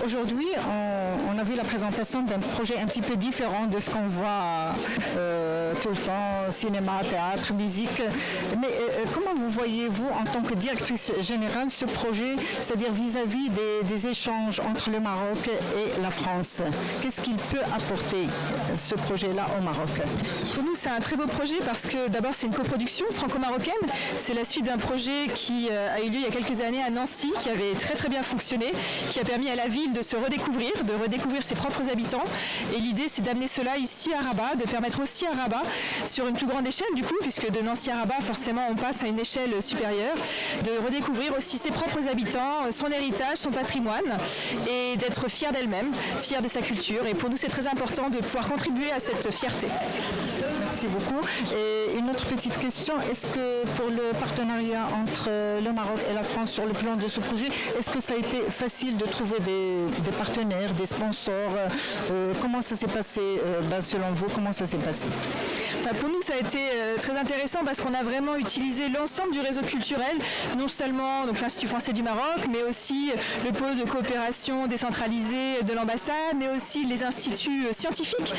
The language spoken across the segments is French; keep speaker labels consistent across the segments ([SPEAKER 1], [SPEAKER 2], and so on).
[SPEAKER 1] Aujourd'hui, on a vu la présentation d'un projet un petit peu différent de ce qu'on voit tout le temps, cinéma, théâtre, musique. Mais comment vous voyez-vous en tant que directrice générale ce projet, c'est-à-dire vis-à-vis des échanges entre le Maroc et la France? Qu'est-ce qu'il peut apporter ce projet-là au Maroc?
[SPEAKER 2] Pour nous, c'est un très beau projet parce que d'abord, c'est une coproduction franco-marocaine. C'est la suite d'un projet qui a eu lieu il y a quelques années à Nancy, qui avait très très bien fonctionné, qui a permis à la ville de se redécouvrir, ses propres habitants. Et l'idée, c'est d'amener cela ici à Rabat, de permettre aussi à Rabat, sur une plus grande échelle du coup, puisque de Nancy à Rabat, forcément, on passe à une échelle supérieure, de redécouvrir aussi ses propres habitants, son héritage, son patrimoine, et d'être fière d'elle-même, fière de sa culture. Et pour nous, c'est très important de pouvoir contribuer à cette fierté.
[SPEAKER 1] Merci beaucoup. Et une autre petite question, est-ce que pour le partenariat entre le Maroc et la France sur le plan de ce projet, est-ce que ça a été facile de trouver des partenaires, des sponsors? Comment ça s'est passé selon vous? Comment ça s'est passé?
[SPEAKER 2] Pour nous, ça a été très intéressant parce qu'on a vraiment utilisé l'ensemble du réseau culturel, non seulement donc, l'Institut français du Maroc, mais aussi le pôle de coopération décentralisé de l'ambassade, mais aussi les instituts scientifiques,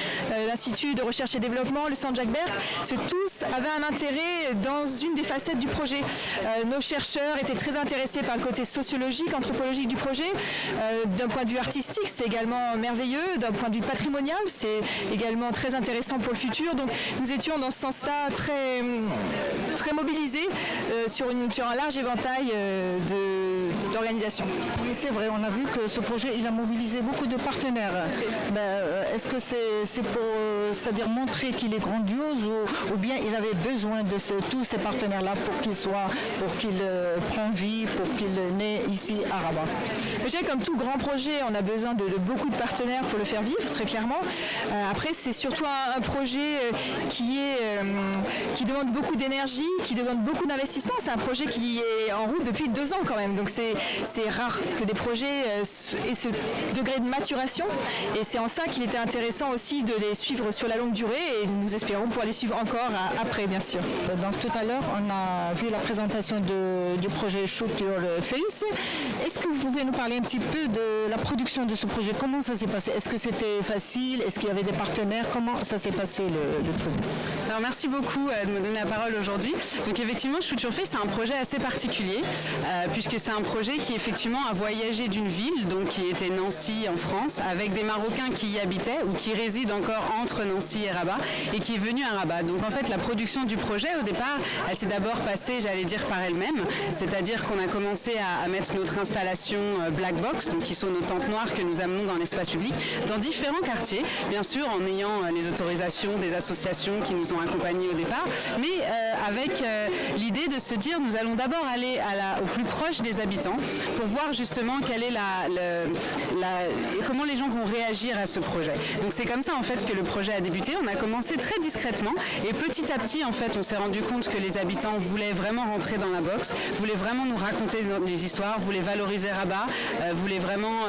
[SPEAKER 2] l'Institut de recherche et développement, le Centre Jacques Berck, parce que tous avaient un intérêt dans une des facettes du projet. Nos chercheurs étaient très intéressés par le côté sociologique, anthropologique du projet. D'un point de vue artistique, c'est également merveilleux. D'un point de vue patrimonial, c'est également très intéressant pour le futur. Donc nous étions dans ce sens-là très, très mobilisés sur un large éventail d'organisations.
[SPEAKER 1] Oui, c'est vrai, on a vu que ce projet, il a mobilisé beaucoup de partenaires. Est-ce que c'est pour c'est-à-dire montrer qu'il est grandiose ou bien il avait besoin de tous ces partenaires-là pour qu'il prenne vie, pour qu'il naisse ici à Rabat?
[SPEAKER 2] Je dirais comme tout grand projet, on a besoin de beaucoup de partenaires pour le faire vivre, très clairement. Après, c'est surtout un projet qui demande beaucoup d'énergie, qui demande beaucoup d'investissement. C'est un projet qui est en route depuis 2 ans quand même. Donc c'est rare que des projets aient ce degré de maturation. Et c'est en ça qu'il était intéressant aussi de les suivre sur la longue durée. Et nous espérons pouvoir les suivre encore après, bien sûr.
[SPEAKER 1] Donc tout à l'heure, on a vu la présentation du projet Shoot Your Face. Est-ce que vous pouvez nous parler un petit peu de la production de ce projet? Comment ça s'est passé? Est-ce que c'était facile? Est-ce qu'il y avait des partenaires? Comment ça s'est passé le truc?
[SPEAKER 3] Alors merci beaucoup de me donner la parole aujourd'hui. Donc effectivement, Shoot Your Face, c'est un projet assez particulier puisque c'est un projet qui effectivement a voyagé d'une ville, donc qui était Nancy en France, avec des Marocains qui y habitaient ou qui résident encore entre Nancy et Rabat et qui est venu à Rabat. Donc en fait, la production du projet au départ, elle s'est d'abord passée, j'allais dire, par elle-même, c'est-à-dire qu'on a commencé à mettre notre installation Black Box, donc qui sont nos tentes noires que nous amenons dans l'espace public, dans différents quartiers, bien sûr en ayant les autorisations des associations qui nous ont accompagnés au départ, mais avec l'idée de se dire nous allons d'abord aller au plus proche des habitants pour voir justement quelle est comment les gens vont réagir à ce projet. Donc c'est comme ça en fait que le projet a débuté. On a commencé très discrètement et petit à petit en fait on s'est rendu compte que les habitants voulaient vraiment rentrer dans la box, voulaient vraiment nous raconter les histoires, voulaient valoriser Rabat, voulaient vraiment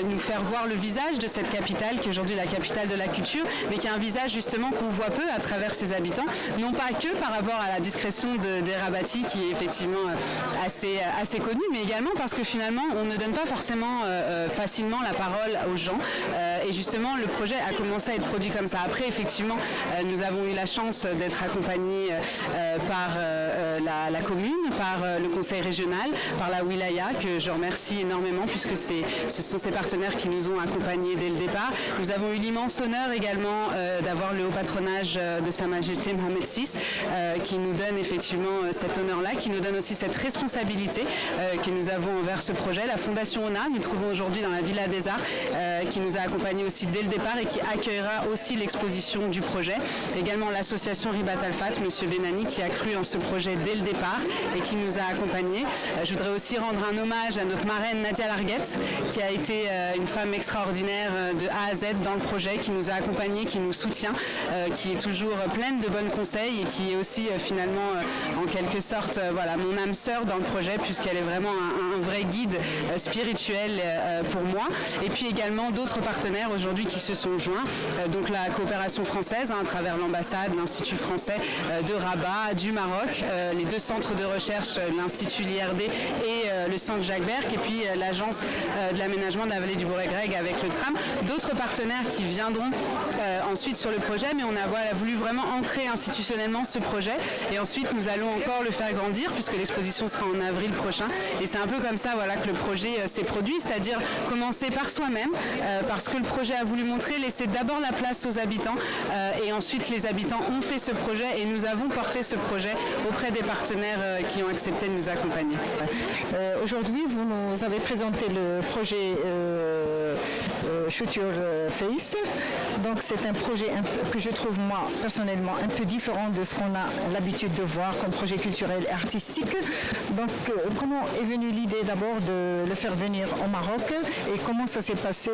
[SPEAKER 3] nous faire voir le visage de cette capitale qui est aujourd'hui la capitale de la culture, mais qui a un visage justement qu'on voit peu à travers ses habitants, non pas que par rapport à la discrétion des Rabatis qui est effectivement assez connue, mais également parce que finalement on ne donne pas forcément facilement la parole aux gens et justement le projet a commencé à être produit comme ça. Après effectivement nous avons eu la chance d'être accompagnés par la commune, par le conseil régional, par la wilaya que je remercie énormément puisque ce sont ces partenaires qui nous ont accompagnés dès le départ. Nous avons eu l'immense honneur également d'avoir le haut patronage de Sa Majesté Mohamed VI qui nous donne effectivement cet honneur-là, qui nous donne aussi cette responsabilité que nous avons envers ce projet. La Fondation ONA, nous trouvons aujourd'hui dans la Villa des Arts, qui nous a accompagnés aussi dès le départ et qui accueillera aussi l'exposition du projet. Également l'association Ribat Al-Fat, M. Benani, qui a cru en ce projet dès le départ et qui nous a accompagnés. Je voudrais aussi rendre un hommage à notre marraine Nadia Larguette, qui a été une femme extraordinaire de A à Z dans le projet, qui nous a accompagnés, qui nous soutient, qui est toujours pleine de bons conseils et qui est aussi finalement en quelque sorte mon âme sœur dans le projet puisqu'elle est vraiment un vrai guide spirituel pour moi. Et puis également d'autres partenaires partenaires aujourd'hui qui se sont joints. Donc la coopération française à travers l'ambassade, l'Institut français de Rabat, du Maroc, les 2 centres de recherche, l'Institut l'IRD et le centre Jacques Berck, et puis l'agence de l'aménagement de la vallée du Bourg-et-Greg avec le tram. D'autres partenaires qui viendront ensuite sur le projet, mais on a voulu vraiment ancrer institutionnellement ce projet, et ensuite nous allons encore le faire grandir puisque l'exposition sera en avril prochain, et c'est un peu comme ça que le projet s'est produit, c'est-à-dire commencer par soi-même, parce que le projet a voulu montrer, laisser d'abord la place aux habitants, et ensuite les habitants ont fait ce projet et nous avons porté ce projet auprès des partenaires qui ont accepté de nous accompagner.
[SPEAKER 1] Aujourd'hui, vous nous avez présenté le projet Shoot Your Face. Donc c'est un projet que je trouve moi personnellement un peu différent de ce qu'on a l'habitude de voir comme projet culturel et artistique. Donc comment est venue l'idée d'abord de le faire venir au Maroc et comment ça s'est passé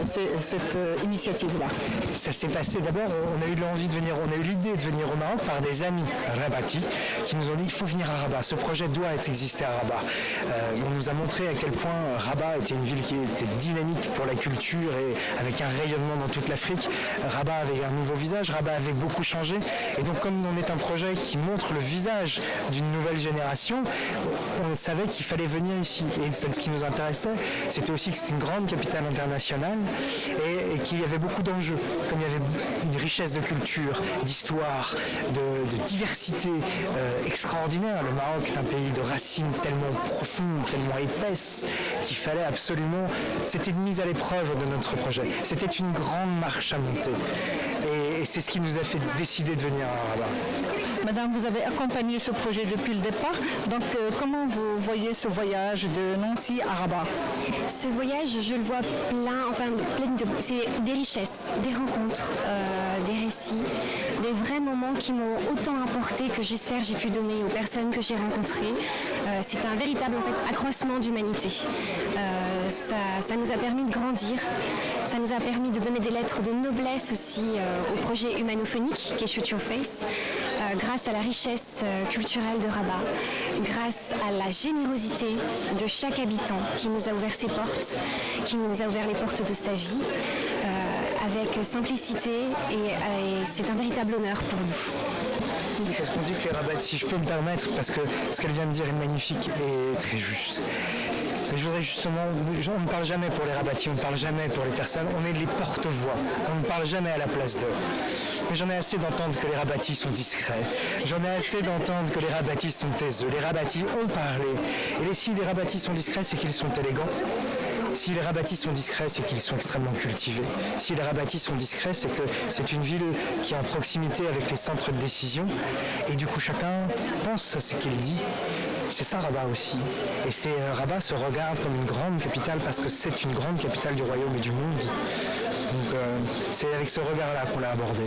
[SPEAKER 1] cette initiative-là?
[SPEAKER 4] Ça s'est passé d'abord, on a eu l'envie de venir, on a eu l'idée de venir au Maroc par des amis rabatis qui nous ont dit il faut venir à Rabat, ce projet doit exister à Rabat. On nous a montré à quel point Rabat était une ville qui était dynamique pour la culture et avec un rayonnement dans toute l'Afrique. Rabat avait un nouveau visage, Rabat avait beaucoup changé, et donc comme on est un projet qui montre le visage d'une nouvelle génération, on savait qu'il fallait venir ici. Et ce qui nous intéressait, c'était aussi que c'était une grande capitale internationale et qu'il y avait beaucoup d'enjeux, comme il y avait une richesse de culture, d'histoire, de diversité extraordinaire. Le Maroc est un pays de racines tellement profondes, tellement épaisses, qu'il fallait absolument... C'était une mise à l'épreuve de notre projet. C'était une grande marche à monter. Et c'est ce qui nous a fait décider de venir à Rabat.
[SPEAKER 1] Madame, vous avez accompagné ce projet depuis le départ. Donc, comment vous voyez ce voyage de Nancy à Rabat?
[SPEAKER 5] Ce voyage, je le vois c'est des richesses, des rencontres, des récits, des vrais moments qui m'ont autant apporté que j'espère j'ai pu donner aux personnes que j'ai rencontrées. C'est un véritable accroissement d'humanité. Ça nous a permis de grandir, ça nous a permis de donner des lettres de noblesse aussi au projet humanophonique qui est Shoot Your Face, grâce à la richesse culturelle de Rabat, grâce à la générosité de chaque habitant qui nous a ouvert ses portes, qui nous a ouvert les portes de sa vie, avec simplicité, et c'est un véritable honneur pour nous.
[SPEAKER 4] Parce qu'on dit que les Rabat, si je peux me permettre, parce que ce qu'elle vient de dire est magnifique et très juste. Mais je voudrais justement, on ne parle jamais pour les Rabatis, on ne parle jamais pour les personnes, on est les porte-voix, on ne parle jamais à la place d'eux. Mais j'en ai assez d'entendre que les Rabatis sont discrets, j'en ai assez d'entendre que les Rabatis sont taiseux. Les Rabatis ont parlé, et si les Rabatis sont discrets, c'est qu'ils sont élégants. Si les Rabatis sont discrets, c'est qu'ils sont extrêmement cultivés. Si les Rabatis sont discrets, c'est que c'est une ville qui est en proximité avec les centres de décision, et du coup chacun pense à ce qu'il dit. C'est ça Rabat aussi. Et Rabat se regarde comme une grande capitale parce que c'est une grande capitale du royaume et du monde. Donc c'est avec ce regard-là qu'on l'a abordé.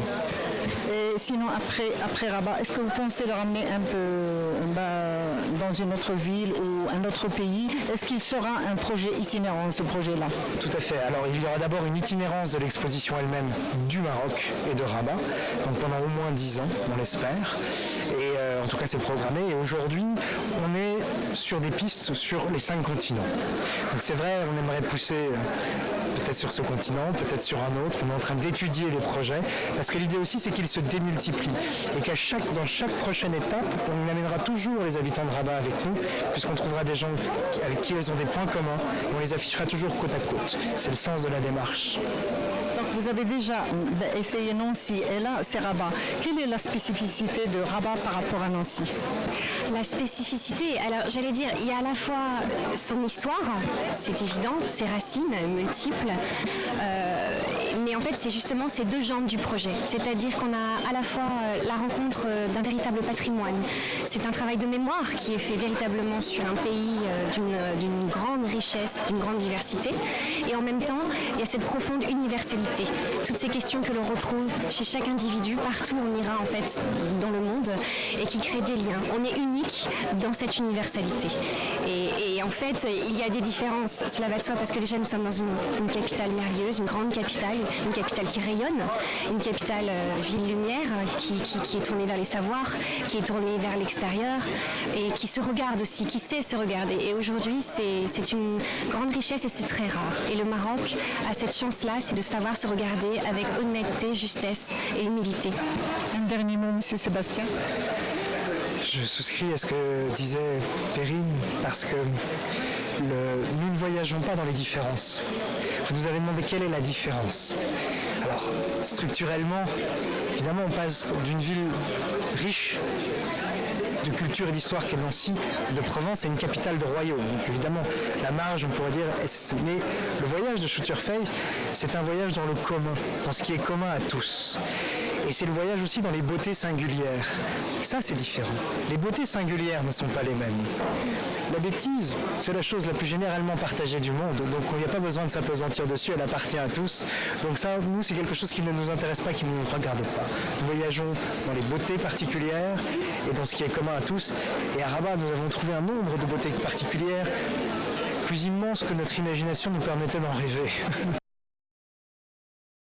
[SPEAKER 1] Et sinon, après Rabat, est-ce que vous pensez le ramener un peu dans une autre ville ou un autre pays? Est-ce qu'il sera un projet itinérant, ce projet-là?
[SPEAKER 4] Tout à fait. Alors il y aura d'abord une itinérance de l'exposition elle-même du Maroc et de Rabat, donc pendant au moins 10 ans, on l'espère. Et en tout cas c'est programmé. Et aujourd'hui, on est sur des pistes sur les 5 continents. Donc c'est vrai, on aimerait pousser peut-être sur ce continent, peut-être sur un autre. On est en train d'étudier les projets, parce que l'idée aussi c'est qu'ils se démultiplient et dans chaque prochaine étape, on amènera toujours les habitants de Rabat avec nous, puisqu'on trouvera des gens avec qui ils ont des points communs, et on les affichera toujours côte à côte. C'est le sens de la démarche.
[SPEAKER 1] Donc vous avez déjà essayé Nancy et là c'est Rabat. Quelle est la spécificité de Rabat par rapport à Nancy?
[SPEAKER 5] La spécificité, alors j'allais dire, il y a à la fois son histoire, c'est évident, ses racines multiples, mais en fait c'est justement ces deux jambes du projet. C'est-à-dire qu'on a à la fois la rencontre d'un véritable patrimoine. C'est un travail de mémoire qui est fait véritablement sur un pays d'une grande richesse, d'une grande diversité, et en même temps il y a cette profonde universalité. Toutes ces questions que l'on retrouve chez chaque individu, partout où on ira en fait dans le monde, et qui créent des liens. On est unique dans cette universalité. Et Et en fait, il y a des différences, cela va de soi, parce que déjà nous sommes dans une capitale merveilleuse, une grande capitale, une capitale qui rayonne, une capitale ville-lumière, qui est tournée vers les savoirs, qui est tournée vers l'extérieur, et qui se regarde aussi, qui sait se regarder. Et aujourd'hui, c'est une grande richesse et c'est très rare. Et le Maroc a cette chance-là, c'est de savoir se regarder avec honnêteté, justesse et humilité.
[SPEAKER 1] Un dernier mot, Monsieur Sébastien.
[SPEAKER 4] Je souscris à ce que disait Perrine parce que nous ne voyageons pas dans les différences. Vous nous avez demandé quelle est la différence. Alors, structurellement, évidemment, on passe d'une ville riche de culture et d'histoire qu'est Nancy, de Provence, à une capitale de royaume. Donc évidemment, la marge, on pourrait dire, mais le voyage de Shooterface, c'est un voyage dans le commun, dans ce qui est commun à tous. Et c'est le voyage aussi dans les beautés singulières. Ça, c'est différent. Les beautés singulières ne sont pas les mêmes. La bêtise, c'est la chose la plus généralement partagée du monde, donc il n'y a pas besoin de s'appesantir dessus, elle appartient à tous. Donc ça, nous, c'est quelque chose qui ne nous intéresse pas, qui ne nous regarde pas. Nous voyageons dans les beautés particulières et dans ce qui est commun à tous. Et à Rabat, nous avons trouvé un nombre de beautés particulières plus immense que notre imagination nous permettait d'en rêver.